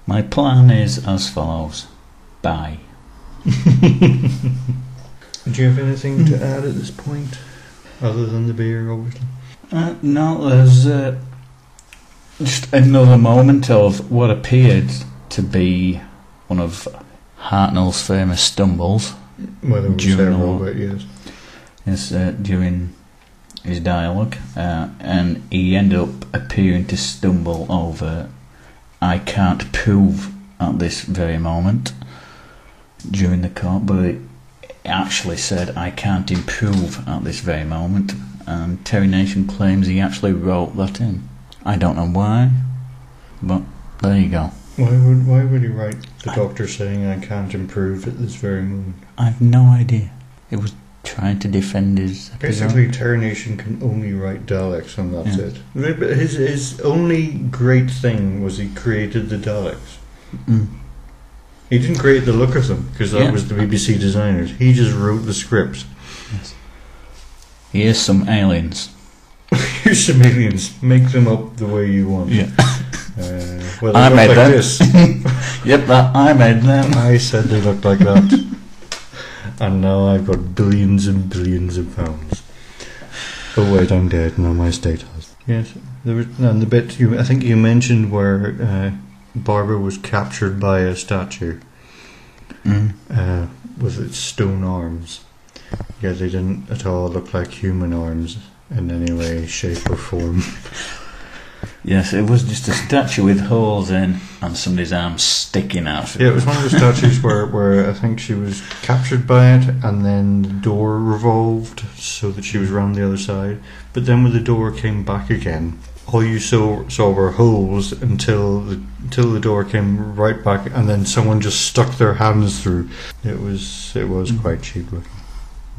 My plan is as follows. Bye. Do you have anything to add at this point? Other than the beer, obviously? No, there's just another moment of what appeared to be one of Hartnell's famous stumbles. Well, there were several, but yes. Yes, during his dialogue, and he ended up appearing to stumble over "I can't prove at this very moment" during the court, but it actually said "I can't improve at this very moment," and Terry Nation claims he actually wrote that in. I don't know why, but there you go. Why would he write the doctor saying "I can't improve at this very moment"? I've no idea. It was trying to defend his episode. Basically, Terry Nation can only write Daleks, and that's it. But his only great thing was he created the Daleks. Mm. He didn't create the look of them, because that was the BBC designers. He just wrote the scripts. Yes. Here's some aliens. Here's some aliens. Make them up the way you want. Yeah. Well, I made like them. This. Yep, I made them. I said they looked like that. And now I've got billions and billions of pounds. Oh wait, I'm dead. Now my estate has. Yes, there was, and the bit I think you mentioned where Barbara was captured by a statue with its stone arms. Yeah, they didn't at all look like human arms in any way, shape or form. Yes, it was just a statue with holes in and somebody's arms sticking out. Yeah, it was one of the statues where I think she was captured by it, and then the door revolved so that she was round the other side. But then when the door came back again, all you saw were holes until the door came right back, and then someone just stuck their hands through. It was quite cheap looking.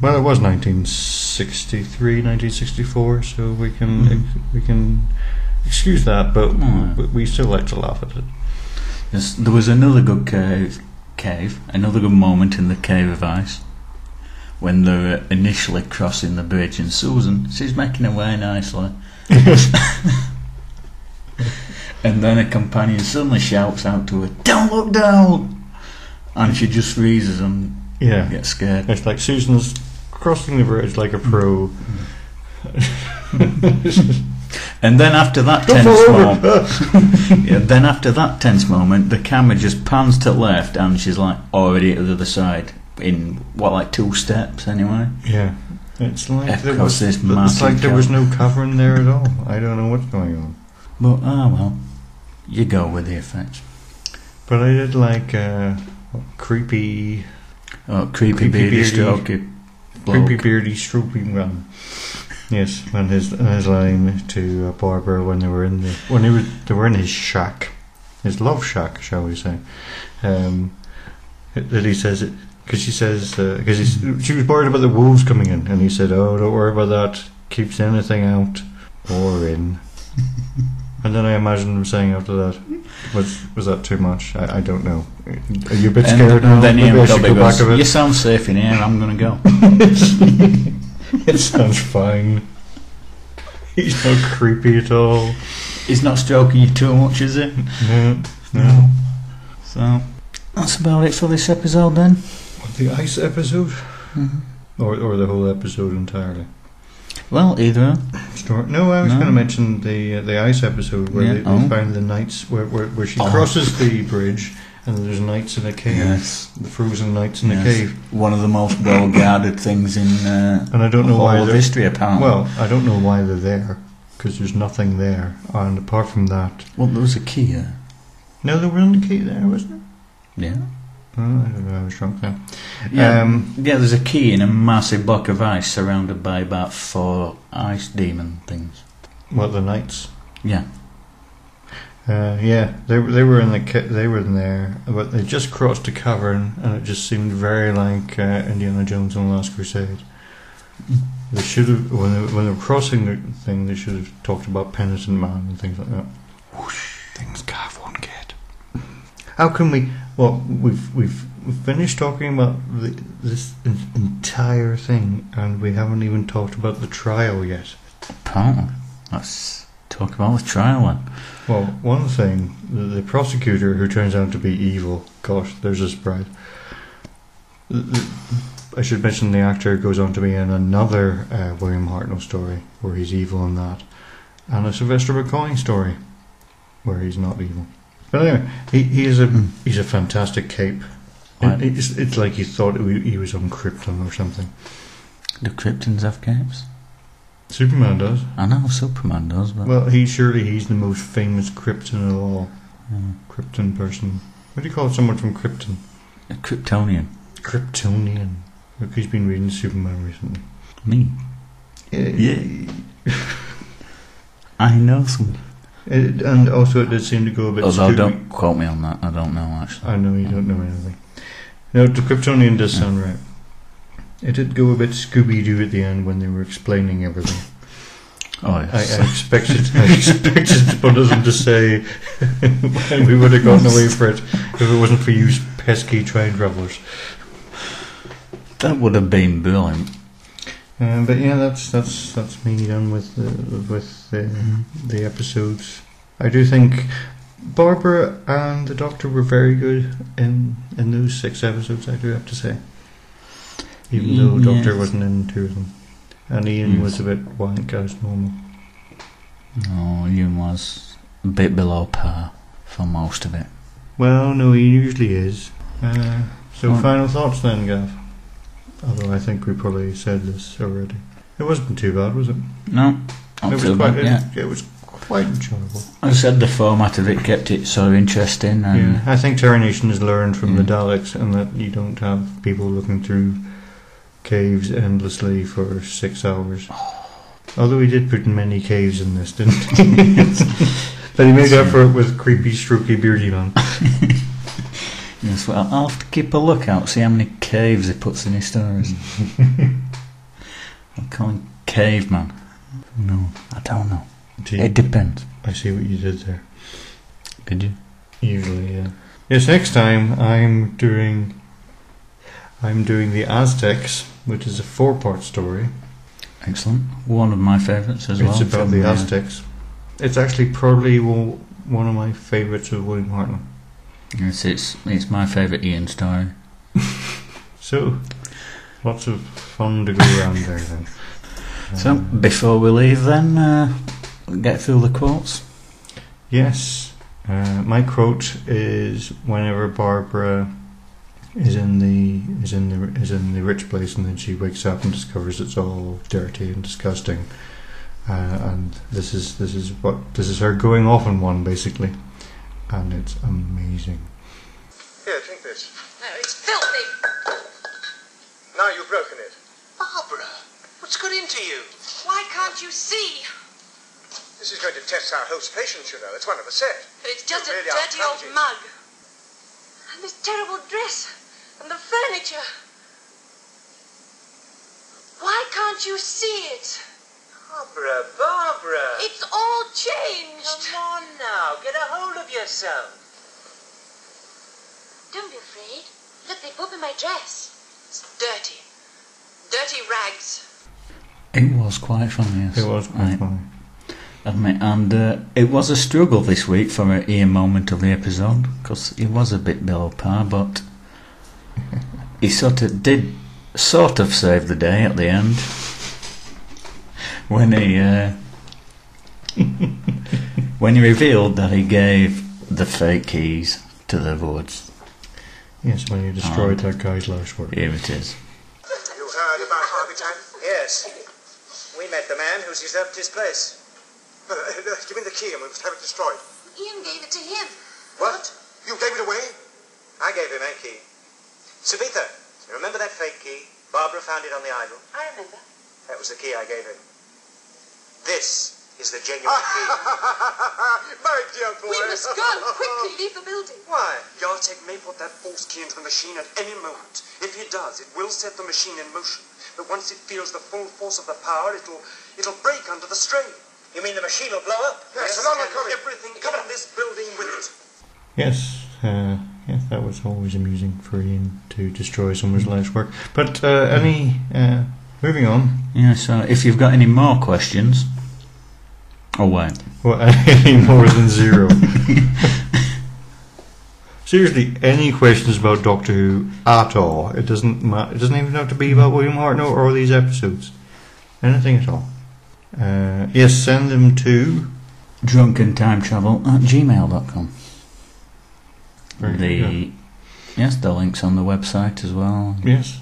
Well, it was 1963, 1964, so we can excuse that, but we still like to laugh at it. Yes, there was another good another good moment in the Cave of Ice when they were initially crossing the bridge, and Susan, she's making her way nicely. And then a companion suddenly shouts out to her, "Don't look down!" And she just freezes and gets scared. It's like Susan's crossing the bridge like a pro. And then after that tense moment, the camera just pans to the left, and she's like already at the other side in like 2 steps anyway. Yeah, it's like there was no covering there at all. I don't know what's going on. But well, you go with the effects. But I did like creepy beardy strokey bloke. Creepy beardy stroking run. Yes, and his line to Barbara when they were in his shack, his love shack, shall we say? That he says it because she says because she was worried about the wolves coming in, and he said, "Oh, don't worry about that. Keeps anything out or in." And then I imagine him saying after that, "Was that too much? I don't know. Are you a bit scared now? Then Maybe I should go goes, back a bit." "You sound safe in here. I'm going to go." It sounds fine. He's not creepy at all. He's not stroking you too much, is it? No. So that's about it for this episode then. What, the ice episode? Mm-hmm. Or the whole episode entirely? Well, either. No, I was going to mention the ice episode where they find the knights where she crosses the bridge. And there's knights in a cave. Yes, the frozen knights in a cave. One of the most well-guarded things in and I don't know all why of history, apparently. Well, I don't know why they're there, because there's nothing there. And apart from that, well, there was a key there. No, there wasn't a key there, was there? Yeah. Oh, I don't know. I was drunk then. Yeah, there's a key in a massive block of ice surrounded by about 4 ice demon things. What, the knights? Yeah. They were in there, but they just crossed a cavern, and it just seemed very like Indiana Jones and the Last Crusade. They should have, when they were crossing the thing, they should have talked about Penitent Man and things like that. Whoosh, things Gav won't get. How can we? Well, we've finished talking about this entire thing, and we haven't even talked about the trial yet. Oh, that's Talk about the trial then. Well, one thing, the prosecutor who turns out to be evil, gosh, there's a surprise. I should mention the actor goes on to be in another William Hartnell story where he's evil in that, and a Sylvester McCoy story where he's not evil. But anyway, he's a fantastic cape. It's like you thought he was on Krypton or something. Do Kryptons have capes? Superman does. I know Superman does, but... Well, he's the most famous Krypton of all. Krypton person. What do you call someone from Krypton? A Kryptonian. Kryptonian. Look, he's been reading Superman recently. Me? Yeah. I know some. And also it did seem to go a bit... Although don't quote me on that, I don't know actually. I know you don't know anything. No, the Kryptonian does sound right. It did go a bit Scooby-Doo at the end when they were explaining everything. Oh yes. I expected one of them to say and we would have gotten away for it if it wasn't for you pesky train travellers. That would have been brilliant. But yeah, that's me done with the episodes. I do think Barbara and the Doctor were very good in those 6 episodes, I do have to say. Even though Doctor wasn't in 2 of them. And Ian was a bit wank as normal. No, Ian was a bit below par for most of it. Well, no, he usually is. Final thoughts then, Gav? Although I think we probably said this already. It wasn't too bad, was it? No, not too bad. It was quite enjoyable. I said the format of it kept it so interesting. And I think Terra Nation has learned from the Daleks, and that you don't have people looking through caves endlessly for 6 hours. Although he did put in many caves in this, didn't he? But he made up for it with creepy, strokey, beardy man. Yes, well, I'll have to keep a lookout, see how many caves he puts in his stories. I'll call him Caveman. No, I don't know. It depends. I see what you did there. Did you? Usually, yeah. Yes, next time I'm doing the Aztecs, which is a 4-part story. Excellent. One of my favourites as well. It's about the Aztecs. It's actually probably one of my favourites of William Hartnell. Yes, it's my favourite Ian story. So, lots of fun to go around there then. So, before we leave then, get through the quotes. Yes. My quote is whenever Barbara is in the rich place and then she wakes up and discovers it's all dirty and disgusting. And this is her going off on one basically. And it's amazing. Here, drink this. No, it's filthy. Now you've broken it. Barbara, what's got into you? Why can't you see? This is going to test our host patience, you know. It's one of a set. But it's just You a really are dirty old plunging. mug. And this terrible dress. And the furniture. Why can't you see it? Barbara! It's all changed. Come on now, get a hold of yourself. Don't be afraid. Look, they put in my dress. It's dirty. Dirty rags. It was quite funny, yes. It was quite funny. And it was a struggle this week for an Ian moment of the episode, because he was a bit below par, but he sort of saved the day at the end. When he revealed that he gave the fake keys to the woods. Yes, when you destroyed that guy's life's work. Here it is. You heard about Harvey Time? Yes. We met the man who's usurped his place. Give me the key and we must have it destroyed. Ian gave it to him. What? You gave it away? I gave him a key. Savitha, you remember that fake key? Barbara found it on the idol. I remember. That was the key I gave him. This is the genuine key. My dear boy. We must go. Quickly leave the building. Why? Yartek may put that false key into the machine at any moment. If he does, it will set the machine in motion. But once it feels the full force of the power, it'll break under the strain. You mean the machine will blow up? Yes, along with and everything in this building with it. Yes, that was always amusing for Ian to destroy someone's life's work. But moving on. Yeah, so if you've got any more questions, Oh, wait. Well, any more than 0. Seriously, any questions about Doctor Who at all? It doesn't matter. It doesn't even have to be about William Hartnell or these episodes. Anything at all. Yes, send them to drunkenTimeTravel@gmail.com. Very good. Yes, the link's on the website as well. Yes.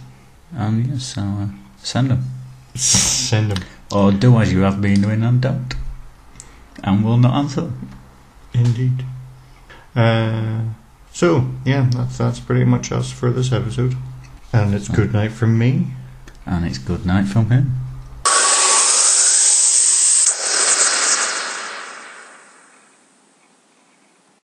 And yes, so send them. Send them. Or do as you have been doing and don't. And we'll not answer them. Indeed. So, yeah, that's pretty much us for this episode. And it's good night from me. And it's good night from him.